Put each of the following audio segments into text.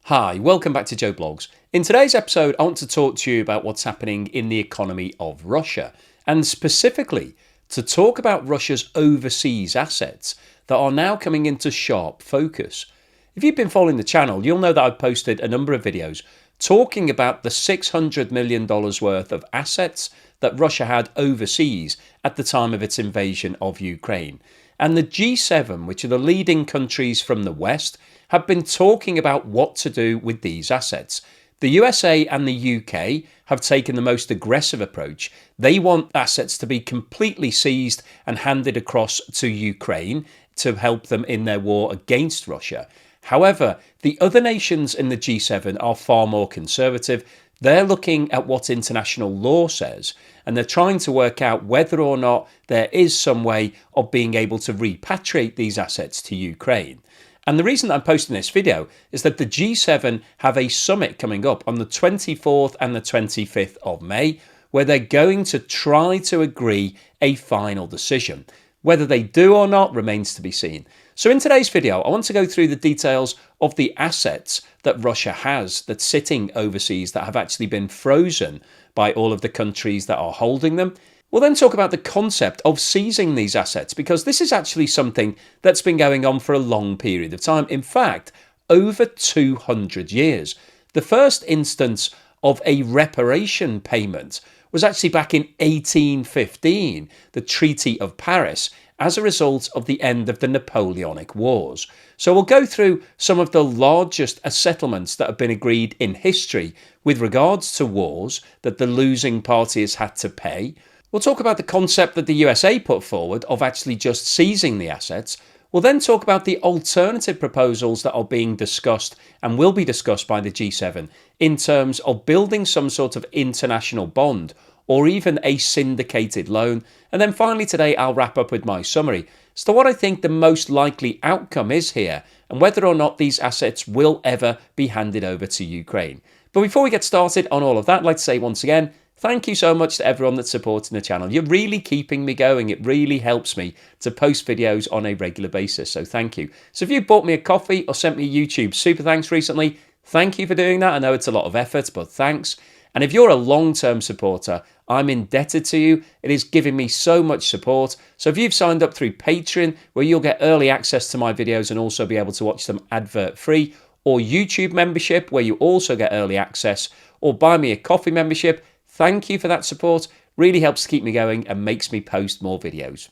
Hi, welcome back to Joe Blogs. In today's episode, I want to talk to you about what's happening in the economy of Russia, and specifically to talk about Russia's overseas assets that are now coming into sharp focus. If you've been following the channel, you'll know that I've posted a number of videos talking about the $600 million worth of assets that Russia had overseas at the time of its invasion of Ukraine. And the G7, which are the leading countries from the West, have been talking about what to do with these assets. The USA and the UK have taken the most aggressive approach. They want assets to be completely seized and handed across to Ukraine to help them in their war against Russia. However, the other nations in the G7 are far more conservative. They're looking at what international law says, and they're trying to work out whether or not there is some way of being able to repatriate these assets to Ukraine. And the reason that I'm posting this video is that the G7 have a summit coming up on the 24th and the 25th of May, where they're going to try to agree a final decision. Whether they do or not remains to be seen. So in today's video, I want to go through the details of the assets that Russia has that's sitting overseas that have actually been frozen by all of the countries that are holding them. We'll then talk about the concept of seizing these assets, because this is actually something that's been going on for a long period of time. In fact, over 200 years. The first instance of a reparation payment was actually back in 1815, the Treaty of Paris, as a result of the end of the Napoleonic Wars. So we'll go through some of the largest settlements that have been agreed in history with regards to wars that the losing party has had to pay. We'll talk about the concept that the USA put forward of actually just seizing the assets. We'll then talk about the alternative proposals that are being discussed and will be discussed by the G7 in terms of building some sort of international bond or even a syndicated loan. And then finally today, I'll wrap up with my summary as to what I think the most likely outcome is here and whether or not these assets will ever be handed over to Ukraine. But before we get started on all of that, I'd like to say once again, thank you so much to everyone that's supporting the channel. You're really keeping me going. It really helps me to post videos on a regular basis, so thank you. So if you bought me a coffee or sent me a YouTube super thanks recently, thank you for doing that. I know it's a lot of effort, but thanks. And if you're a long-term supporter, I'm indebted to you. It is giving me so much support. So if you've signed up through Patreon, where you'll get early access to my videos and also be able to watch them advert-free, or YouTube membership, where you also get early access, or buy me a coffee membership, thank you for that support. Really helps to keep me going and makes me post more videos.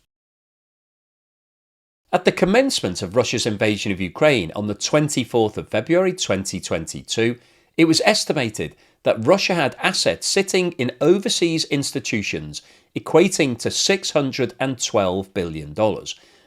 At the commencement of Russia's invasion of Ukraine on the 24th of February 2022, it was estimated that Russia had assets sitting in overseas institutions equating to $612 billion.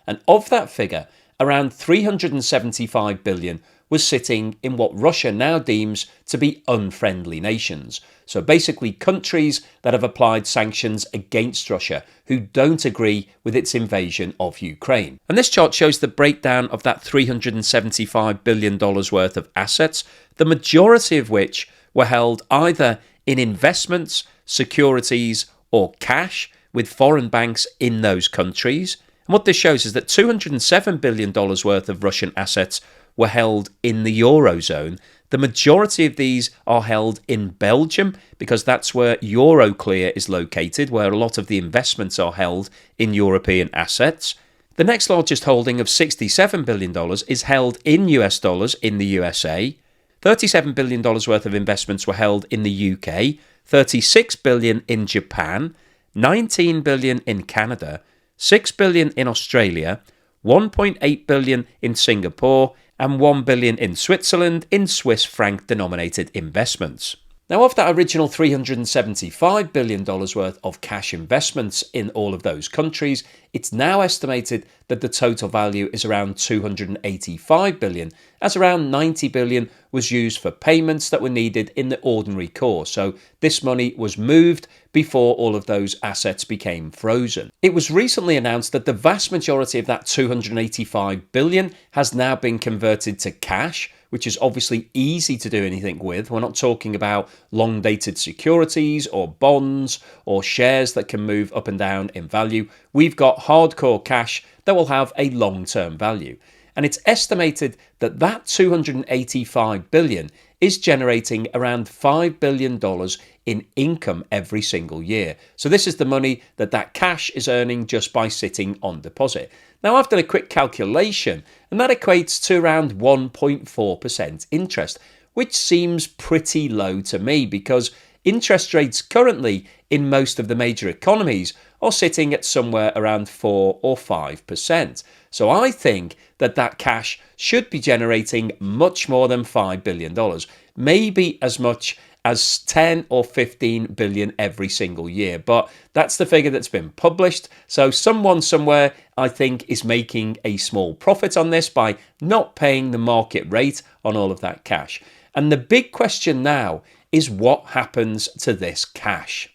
And of that figure, around $375 billion was sitting in what Russia now deems to be unfriendly nations. So basically countries that have applied sanctions against Russia who don't agree with its invasion of Ukraine. And this chart shows the breakdown of that $375 billion worth of assets, the majority of which were held either in investments, securities or cash with foreign banks in those countries. And what this shows is that $207 billion worth of Russian assets were held in the Eurozone. The majority of these are held in Belgium because that's where Euroclear is located, where a lot of the investments are held in European assets. The next largest holding of $67 billion is held in US dollars in the USA. $37 billion worth of investments were held in the UK, $36 billion in Japan, $19 billion in Canada, $6 billion in Australia, $1.8 billion in Singapore, and $1 billion in Switzerland in Swiss franc denominated investments. Now, of that original $375 billion worth of cash investments in all of those countries, it's now estimated that the total value is around $285 billion, as around $90 billion was used for payments that were needed in the ordinary course. So this money was moved before all of those assets became frozen. It was recently announced that the vast majority of that $285 billion has now been converted to cash, which is obviously easy to do anything with. We're not talking about long-dated securities or bonds or shares that can move up and down in value. We've got hardcore cash that will have a long-term value. and it's estimated that that $285 billion is generating around $5 billion in income every single year. So this is the money that cash is earning just by sitting on deposit. Now, I've done a quick calculation, and that equates to around 1.4% interest, which seems pretty low to me because interest rates currently in most of the major economies are sitting at somewhere around 4 or 5%. So I think that cash should be generating much more than $5 billion, maybe as much as 10 or 15 billion every single year. But that's the figure that's been published. So someone somewhere, I think, is making a small profit on this by not paying the market rate on all of that cash. And the big question now is what happens to this cash?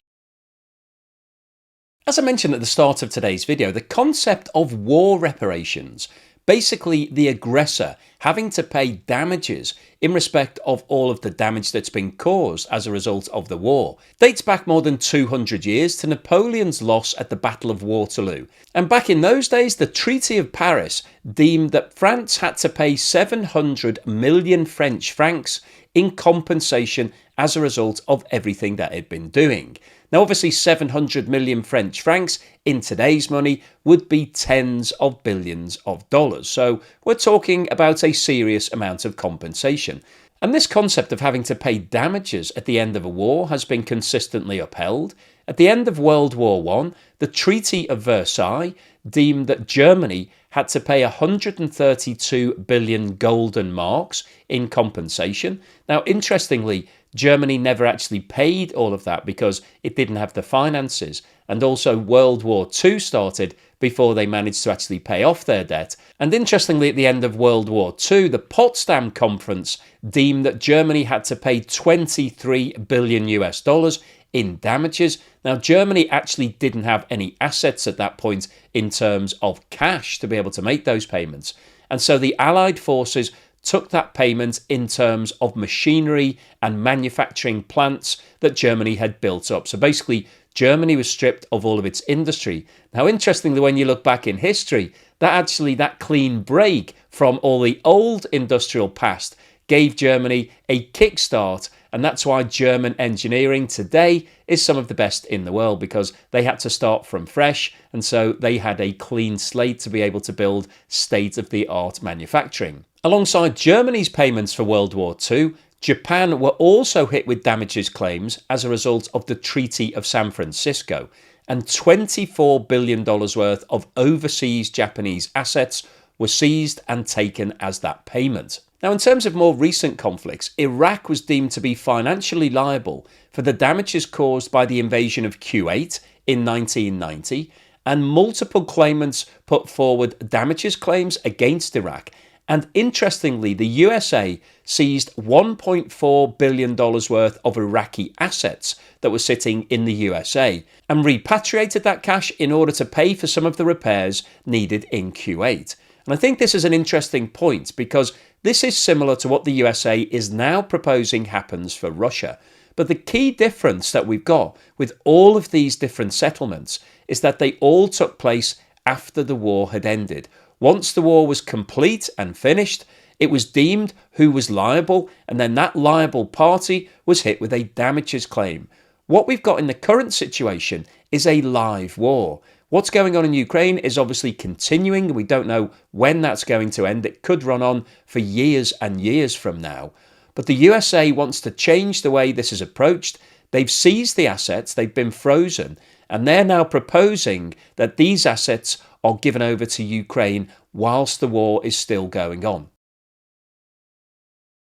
As I mentioned at the start of today's video, the concept of war reparations, basically the aggressor having to pay damages in respect of all of the damage that's been caused as a result of the war, dates back more than 200 years to Napoleon's loss at the Battle of Waterloo. And back in those days, the Treaty of Paris deemed that France had to pay 700 million French francs in compensation as a result of everything that it had been doing. Now, obviously, 700 million French francs in today's money would be tens of billions of dollars. So we're talking about a serious amount of compensation. And this concept of having to pay damages at the end of a war has been consistently upheld. At the end of World War I, the Treaty of Versailles deemed that Germany had to pay 132 billion golden marks in compensation. Now, interestingly, Germany never actually paid all of that because it didn't have the finances. And also World War II started before they managed to actually pay off their debt. And interestingly, at the end of World War II, the Potsdam Conference deemed that Germany had to pay 23 billion US dollars in damages. Now, Germany actually didn't have any assets at that point in terms of cash to be able to make those payments. And so the Allied forces took that payment in terms of machinery and manufacturing plants that Germany had built up. So basically, Germany was stripped of all of its industry. Now, interestingly, when you look back in history, that clean break from all the old industrial past gave Germany a kickstart. And that's why German engineering today is some of the best in the world, because they had to start from fresh. And so they had a clean slate to be able to build state-of-the-art manufacturing. Alongside Germany's payments for World War II, Japan were also hit with damages claims as a result of the Treaty of San Francisco, and $24 billion worth of overseas Japanese assets were seized and taken as that payment. Now, in terms of more recent conflicts, Iraq was deemed to be financially liable for the damages caused by the invasion of Kuwait in 1990, and multiple claimants put forward damages claims against Iraq. And interestingly, the USA seized $1.4 billion worth of Iraqi assets that were sitting in the USA and repatriated that cash in order to pay for some of the repairs needed in Kuwait. And I think this is an interesting point because this is similar to what the USA is now proposing happens for Russia. But the key difference that we've got with all of these different settlements is that they all took place after the war had ended. Once the war was complete and finished, it was deemed who was liable, and then that liable party was hit with a damages claim. What we've got in the current situation is a live war. What's going on in Ukraine is obviously continuing. We don't know when that's going to end. It could run on for years and years from now. But the USA wants to change the way this is approached. They've seized the assets, they've been frozen, and they're now proposing that these assets are given over to Ukraine whilst the war is still going on.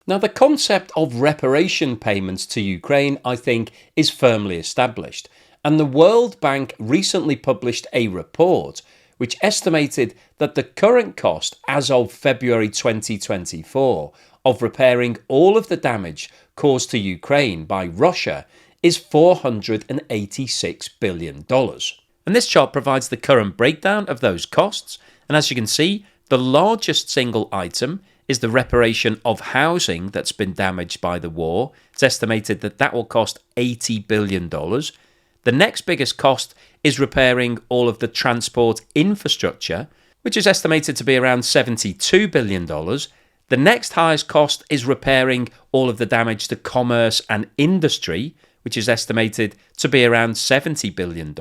Now, the concept of reparation payments to Ukraine, I think, is firmly established. And the World Bank recently published a report which estimated that the current cost as of February 2024 of repairing all of the damage caused to Ukraine by Russia is $486 billion. And this chart provides the current breakdown of those costs. And as you can see, the largest single item is the reparation of housing that's been damaged by the war. It's estimated that that will cost $80 billion. The next biggest cost is repairing all of the transport infrastructure. which is estimated to be around $72 billion. The next highest cost is repairing all of the damage to commerce and industry, which is estimated to be around $70 billion.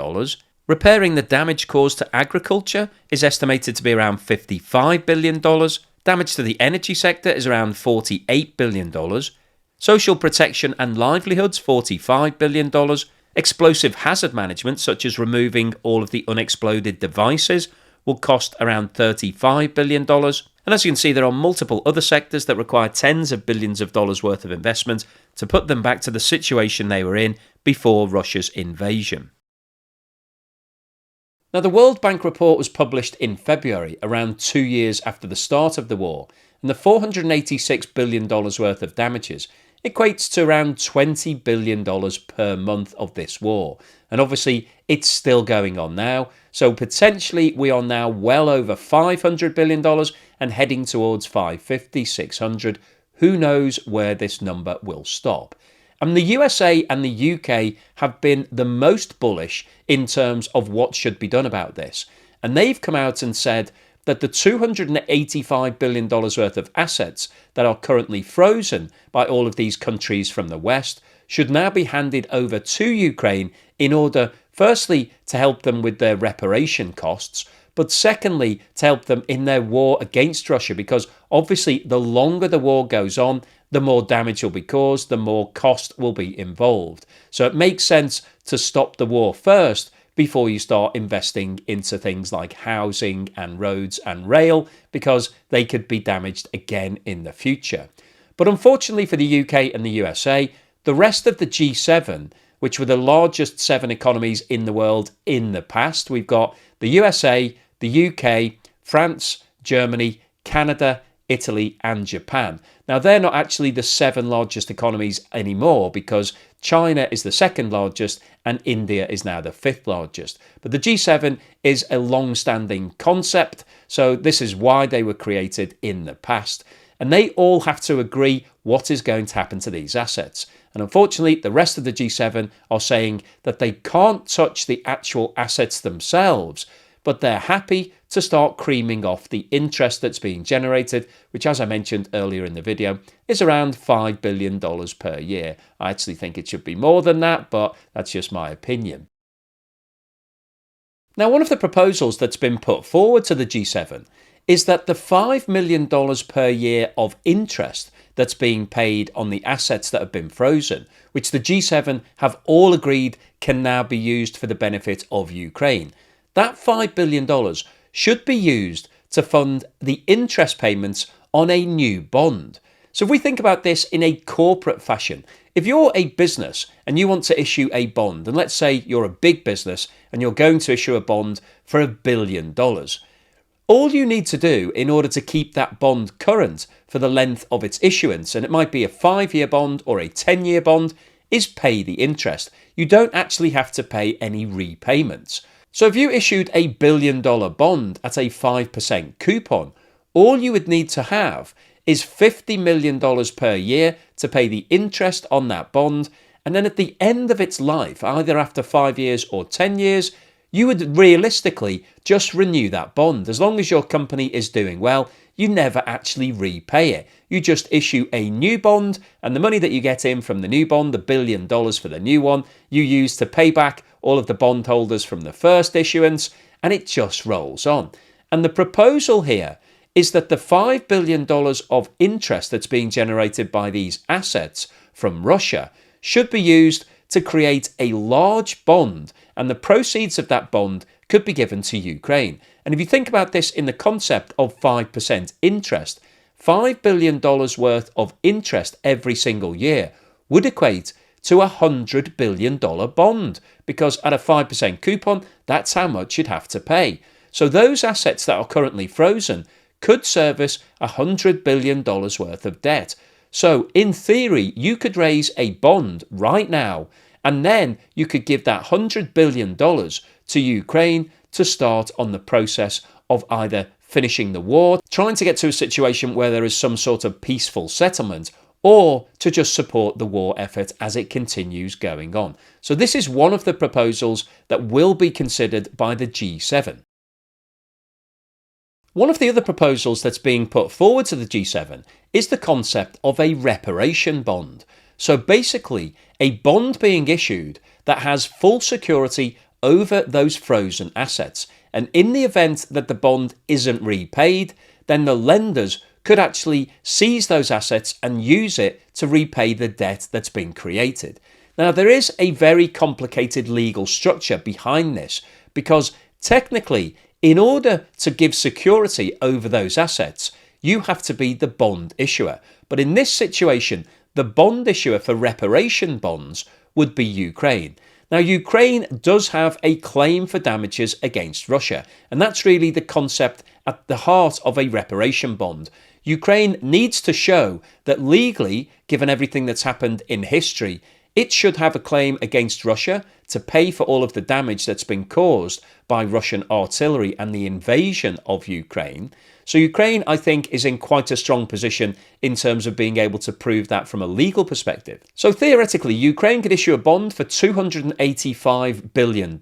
Repairing the damage caused to agriculture is estimated to be around $55 billion. Damage to the energy sector is around $48 billion. Social protection and livelihoods, $45 billion. Explosive hazard management, such as removing all of the unexploded devices, will cost around $35 billion. And as you can see, there are multiple other sectors that require tens of billions of dollars worth of investment to put them back to the situation they were in before Russia's invasion. Now, the World Bank report was published in February, around 2 years after the start of the war, and the $486 billion worth of damages equates to around $20 billion per month of this war. And obviously, it's still going on now. So potentially, we are now well over $500 billion and heading towards 550, 600. Who knows where this number will stop? And the USA and the UK have been the most bullish in terms of what should be done about this. And they've come out and said that the $285 billion worth of assets that are currently frozen by all of these countries from the West should now be handed over to Ukraine in order, firstly, to help them with their reparation costs, but secondly, to help them in their war against Russia, because obviously the longer the war goes on, the more damage will be caused, the more cost will be involved. So it makes sense to stop the war first before you start investing into things like housing and roads and rail, because they could be damaged again in the future. But unfortunately for the UK and the USA, the rest of the G7, which were the largest 7 economies in the world in the past, we've got the USA, the UK, France, Germany, Canada, Italy and Japan. Now, they're not actually the 7 largest economies anymore, because China is the 2nd largest and India is now the 5th largest. But the G7 is a long-standing concept, so this is why they were created in the past. And they all have to agree what is going to happen to these assets. And unfortunately, the rest of the G7 are saying that they can't touch the actual assets themselves, but they're happy to start creaming off the interest that's being generated, which, as I mentioned earlier in the video, is around $5 billion per year. I actually think it should be more than that, but that's just my opinion. Now, one of the proposals that's been put forward to the G7 is that the $5 million per year of interest that's being paid on the assets that have been frozen, which the G7 have all agreed can now be used for the benefit of Ukraine, that $5 billion should be used to fund the interest payments on a new bond. So if we think about this in a corporate fashion, if you're a business and you want to issue a bond, and let's say you're a big business and you're going to issue a bond for $1 billion, all you need to do in order to keep that bond current for the length of its issuance, and it might be a 5-year bond or a 10-year bond, is pay the interest. You don't actually have to pay any repayments. So if you issued a $1 billion bond at a 5% coupon, all you would need to have is $50 million per year to pay the interest on that bond, and then at the end of its life, either after 5 years or 10 years, you would realistically just renew that bond. As long as your company is doing well, you never actually repay it. You just issue a new bond, and the money that you get in from the new bond, the $1 billion for the new one, you use to pay back all of the bondholders from the first issuance, and it just rolls on. And the proposal here is that the $5 billion of interest that's being generated by these assets from Russia should be used to create a large bond, and the proceeds of that bond could be given to Ukraine. And if you think about this in the concept of 5% interest, $5 billion worth of interest every single year would equate to a $100 billion bond, because at a 5% coupon, that's how much you'd have to pay. So those assets that are currently frozen could service $100 billion worth of debt. So in theory, you could raise a bond right now, and then you could give that $100 billion to Ukraine to start on the process of either finishing the war, trying to get to a situation where there is some sort of peaceful settlement, or to just support the war effort as it continues going on. So this is one of the proposals that will be considered by the G7. One of the other proposals that's being put forward to the G7 is the concept of a reparation bond. So basically, a bond being issued that has full security over those frozen assets. And in the event that the bond isn't repaid, then the lenders could actually seize those assets and use it to repay the debt that's been created. Now, there is a very complicated legal structure behind this because technically, in order to give security over those assets, you have to be the bond issuer. But in this situation, the bond issuer for reparation bonds would be Ukraine. Now, Ukraine does have a claim for damages against Russia, and that's really the concept at the heart of a reparation bond. Ukraine needs to show that legally, given everything that's happened in history, it should have a claim against Russia to pay for all of the damage that's been caused by Russian artillery and the invasion of Ukraine. So Ukraine, I think, is in quite a strong position in terms of being able to prove that from a legal perspective. So theoretically, Ukraine could issue a bond for $285 billion,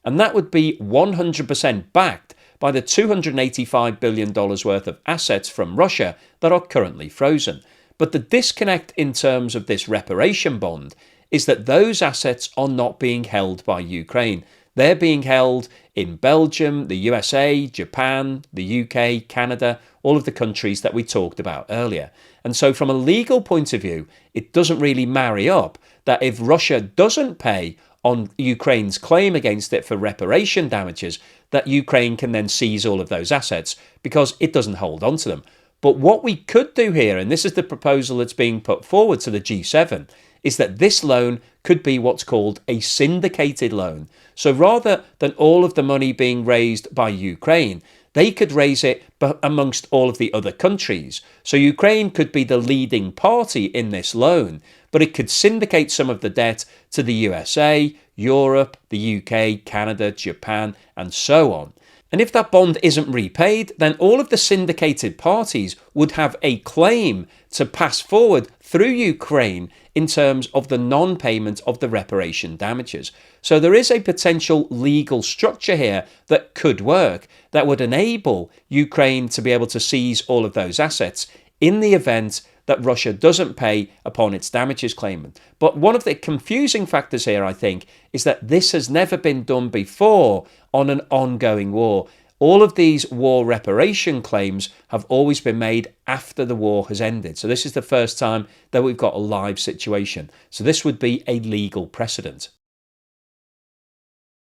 and that would be 100% backed by the $285 billion worth of assets from Russia that are currently frozen. But the disconnect in terms of this reparation bond is that those assets are not being held by Ukraine. They're being held in Belgium, the USA, Japan, the UK, Canada, all of the countries that we talked about earlier. And so from a legal point of view, it doesn't really marry up that if Russia doesn't pay on Ukraine's claim against it for reparation damages, that Ukraine can then seize all of those assets because it doesn't hold on to them. But what we could do here, and this is the proposal that's being put forward to the G7, is that this loan could be what's called a syndicated loan. So rather than all of the money being raised by Ukraine, they could raise it amongst all of the other countries. So Ukraine could be the leading party in this loan, but it could syndicate some of the debt to the USA, Europe, the UK, Canada, Japan, and so on. And if that bond isn't repaid, then all of the syndicated parties would have a claim to pass forward through Ukraine in terms of the non-payment of the reparation damages. So there is a potential legal structure here that could work, that would enable Ukraine to be able to seize all of those assets in the event that Russia doesn't pay upon its damages claim. But one of the confusing factors here, I think, is that this has never been done before on an ongoing war. All of these war reparation claims have always been made after the war has ended. So this is the first time that we've got a live situation. So this would be a legal precedent.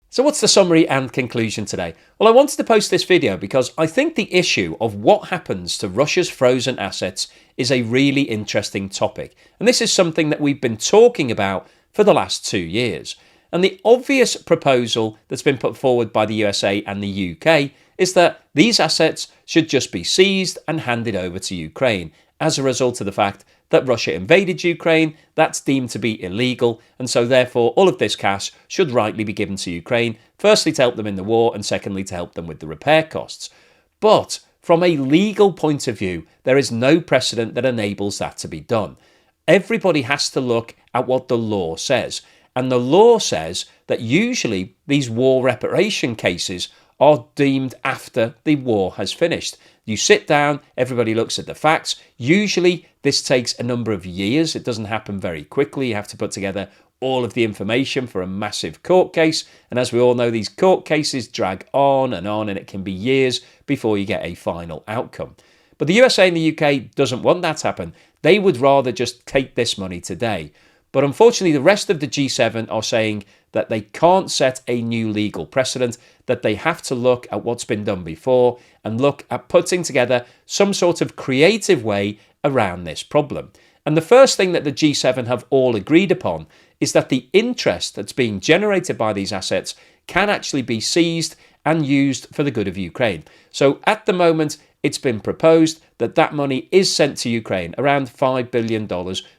So what's the summary and conclusion today? Well, I wanted to post this video because I think the issue of what happens to Russia's frozen assets is a really interesting topic. And this is something that we've been talking about for the last 2 years. And the obvious proposal that's been put forward by the USA and the UK is that these assets should just be seized and handed over to Ukraine as a result of the fact that Russia invaded Ukraine. That's deemed to be illegal, and so therefore all of this cash should rightly be given to Ukraine, firstly to help them in the war and secondly to help them with the repair costs. But from a legal point of view, there is no precedent that enables that to be done. Everybody has to look at what the law says, and the law says that usually these war reparation cases are deemed after the war has finished. You sit down, everybody looks at the facts. Usually this takes a number of years. It doesn't happen very quickly. You have to put together all of the information for a massive court case. And as we all know, these court cases drag on, and it can be years before you get a final outcome. But the USA and the UK doesn't want that to happen. They would rather just take this money today. But unfortunately, the rest of the G7 are saying that they can't set a new legal precedent, that they have to look at what's been done before and look at putting together some sort of creative way around this problem. And the first thing that the G7 have all agreed upon is that the interest that's being generated by these assets can actually be seized and used for the good of Ukraine. So at the moment, it's been proposed that that money is sent to Ukraine, around $5 billion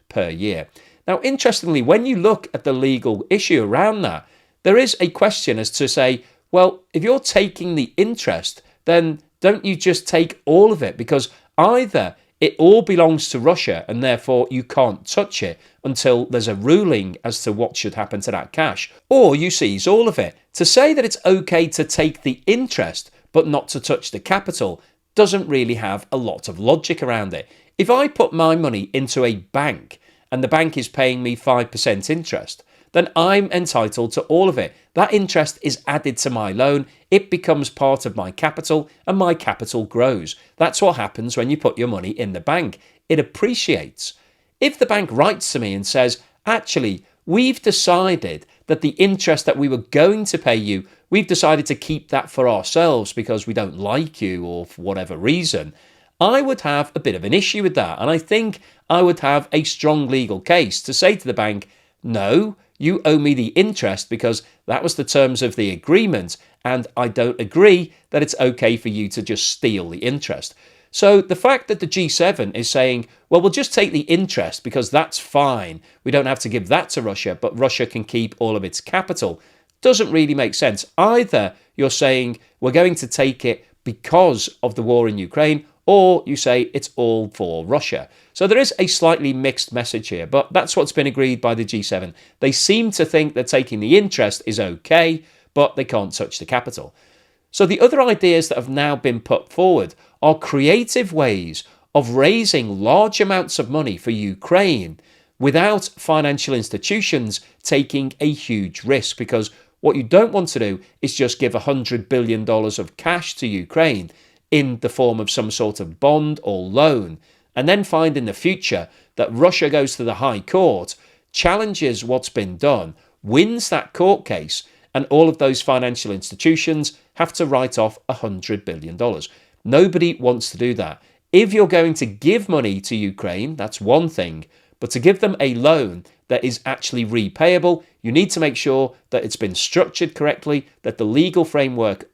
per year. Now, interestingly, when you look at the legal issue around that, there is a question as to say, well, if you're taking the interest, then don't you just take all of it? Because either it all belongs to Russia and therefore you can't touch it until there's a ruling as to what should happen to that cash, or you seize all of it. To say that it's okay to take the interest but not to touch the capital doesn't really have a lot of logic around it. If I put my money into a bank and the bank is paying me 5% interest, then I'm entitled to all of it. That interest is added to my loan, it becomes part of my capital, and my capital grows. That's what happens when you put your money in the bank. It appreciates. If the bank writes to me and says, actually, we've decided that the interest that we were going to pay you, we've decided to keep that for ourselves because we don't like you or for whatever reason, I would have a bit of an issue with that. And I think I would have a strong legal case to say to the bank, no, you owe me the interest because that was the terms of the agreement, and I don't agree that it's okay for you to just steal the interest. So the fact that the G7 is saying, well, we'll just take the interest because that's fine, we don't have to give that to Russia, but Russia can keep all of its capital, doesn't really make sense. Either you're saying we're going to take it because of the war in Ukraine, or you say it's all for Russia. So there is a slightly mixed message here, but that's what's been agreed by the G7. They seem to think that taking the interest is okay, but they can't touch the capital. So the other ideas that have now been put forward are creative ways of raising large amounts of money for Ukraine without financial institutions taking a huge risk, because what you don't want to do is just give $100 billion of cash to Ukraine in the form of some sort of bond or loan, and then find in the future that Russia goes to the High Court, challenges what's been done, wins that court case, and all of those financial institutions have to write off $100 billion. Nobody wants to do that. If you're going to give money to Ukraine, that's one thing, but to give them a loan that is actually repayable, you need to make sure that it's been structured correctly, that the legal framework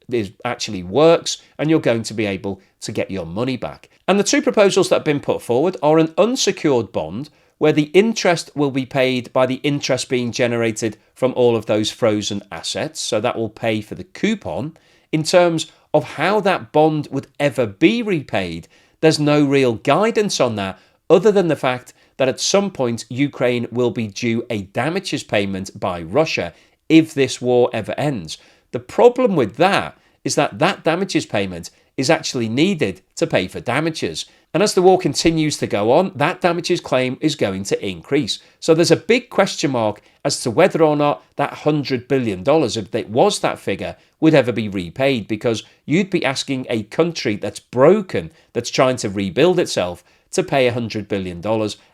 actually works, and you're going to be able to get your money back. And the two proposals that have been put forward are an unsecured bond, where the interest will be paid by the interest being generated from all of those frozen assets, so that will pay for the coupon. In terms of how that bond would ever be repaid, there's no real guidance on that, other than the fact that at some point Ukraine will be due a damages payment by Russia if this war ever ends. The problem with that is that that damages payment is actually needed to pay for damages. And as the war continues to go on, that damages claim is going to increase. So there's a big question mark as to whether or not that $100 billion, if it was that figure, would ever be repaid, because you'd be asking a country that's broken, that's trying to rebuild itself, to pay $100 billion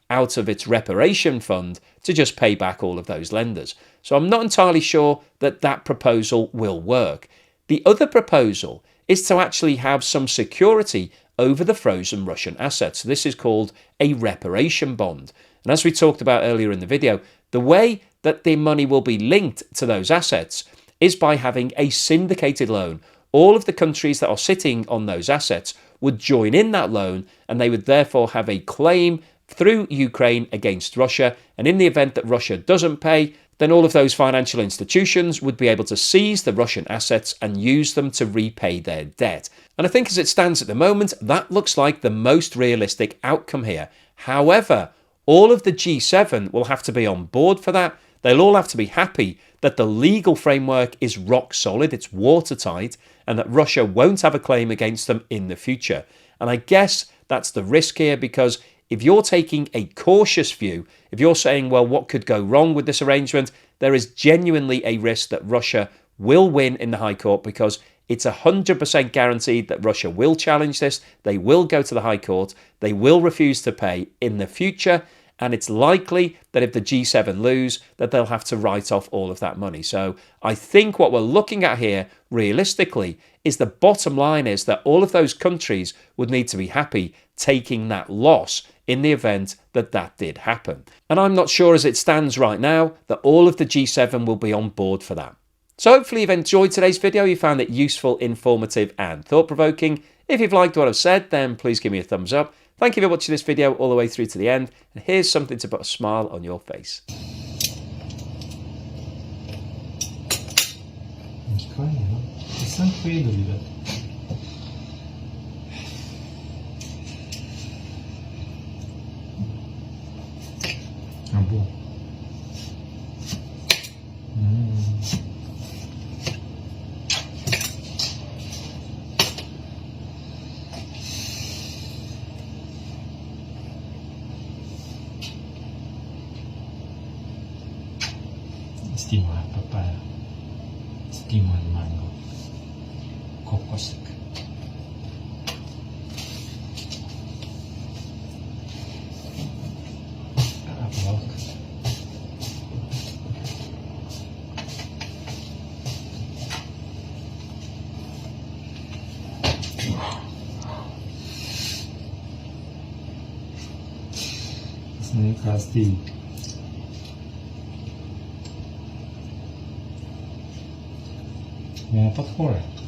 out of its reparation fund to just pay back all of those lenders. So I'm not entirely sure that that proposal will work. The other proposal is to actually have some security over the frozen Russian assets. This is called a reparation bond. And as we talked about earlier in the video, the way that the money will be linked to those assets is by having a syndicated loan. All of the countries that are sitting on those assets would join in that loan, and they would therefore have a claim through Ukraine against Russia. And in the event that Russia doesn't pay, then all of those financial institutions would be able to seize the Russian assets and use them to repay their debt. And I think as it stands at the moment, that looks like the most realistic outcome here. However, all of the G7 will have to be on board for that. They'll all have to be happy that the legal framework is rock solid, it's watertight, and that Russia won't have a claim against them in the future. And I guess that's the risk here, because if you're taking a cautious view, if you're saying, well, what could go wrong with this arrangement, there is genuinely a risk that Russia will win in the High Court, because it's 100% guaranteed that Russia will challenge this. They will go to the High Court. They will refuse to pay in the future. And it's likely that if the G7 lose, that they'll have to write off all of that money. So I think what we're looking at here, realistically, is the bottom line is that all of those countries would need to be happy taking that loss in the event that that did happen. And I'm not sure as it stands right now that all of the G7 will be on board for that. So hopefully you've enjoyed today's video, you found it useful, informative and thought-provoking. If you've liked what I've said, then please give me a thumbs up. Thank you for watching this video all the way through to the end, and here's something to put a smile on your face. Steamer papaya, steamer mango, kokosik. Milk. Snake has tea. Mga popcorn.